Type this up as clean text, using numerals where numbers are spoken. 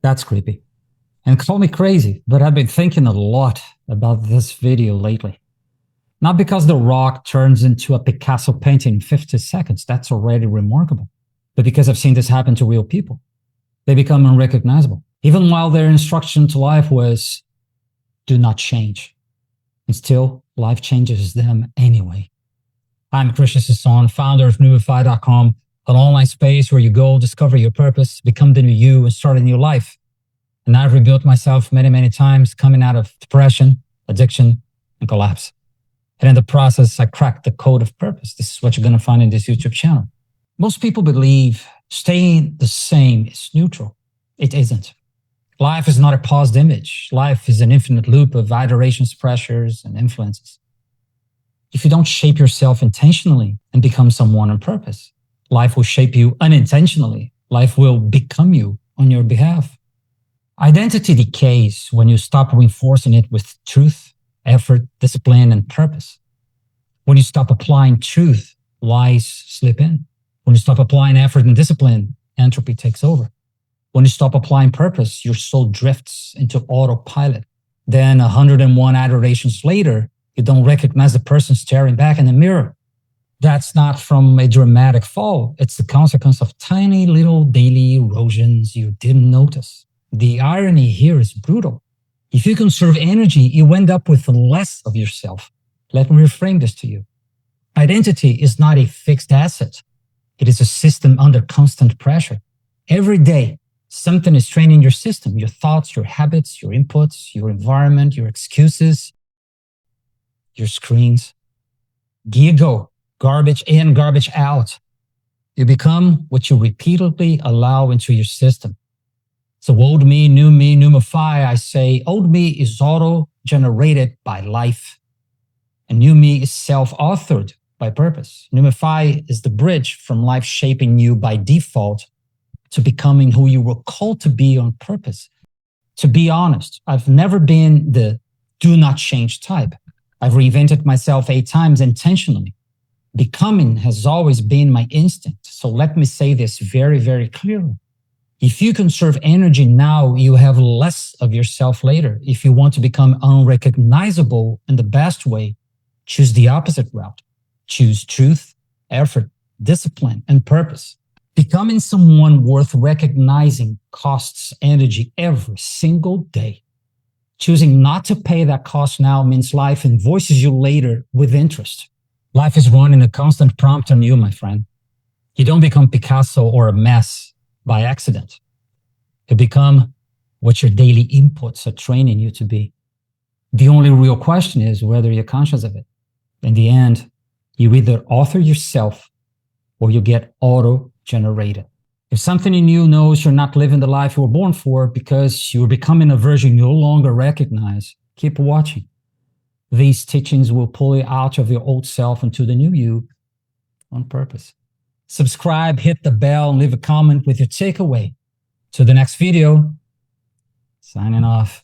That's creepy. And call me crazy, but I've been thinking a lot about this video lately. Not because the rock turns into a Picasso painting in 50 seconds, that's already remarkable, but because I've seen this happen to real people. They become unrecognizable, even while their instruction to life was, do not change. And still, life changes them anyway. I'm Christian Sisson, founder of newify.com, an online space where you go, discover your purpose, become the new you, and start a new life. And I've rebuilt myself many, many times, coming out of depression, addiction, and collapse. And in the process, I cracked the code of purpose. This is what you're going to find in this YouTube channel. Most people believe staying the same is neutral. It isn't. Life is not a paused image. Life is an infinite loop of iterations, pressures, and influences. If you don't shape yourself intentionally and become someone on purpose, life will shape you unintentionally. Life will become you on your behalf. Identity decays when you stop reinforcing it with truth, effort, discipline, and purpose. When you stop applying truth, lies slip in. When you stop applying effort and discipline, entropy takes over. When you stop applying purpose, your soul drifts into autopilot. Then 101 iterations later, you don't recognize the person staring back in the mirror. That's not from a dramatic fall. It's the consequence of tiny little daily erosions you didn't notice. The irony here is brutal. If you conserve energy, you end up with less of yourself. Let me reframe this to you. Identity is not a fixed asset. It is a system under constant pressure. Every day, something is training your system, your thoughts, your habits, your inputs, your environment, your excuses, your screens. You go, garbage in, garbage out. You become what you repeatedly allow into your system. So old me, numify, I say old me is auto-generated by life. And new me is self-authored by purpose. Numify is the bridge from life shaping you by default to becoming who you were called to be on purpose. To be honest, I've never been the do not change type. I've reinvented myself 8 times intentionally. Becoming has always been my instinct. So let me say this very, very clearly. If you conserve energy now, you have less of yourself later. If you want to become unrecognizable in the best way, choose the opposite route. Choose truth, effort, discipline, and purpose. Becoming someone worth recognizing costs energy every single day. Choosing not to pay that cost now means life invoices you later with interest. Life is running a constant prompt on you, my friend. You don't become Picasso or a mess by accident. You become what your daily inputs are training you to be. The only real question is whether you're conscious of it. In the end, you either author yourself or you get auto-generated. If something in you knows you're not living the life you were born for because you're becoming a version you no longer recognize, keep watching. These teachings will pull you out of your old self into the new you on purpose. Subscribe, hit the bell, and leave a comment with your takeaway. To the next video, signing off.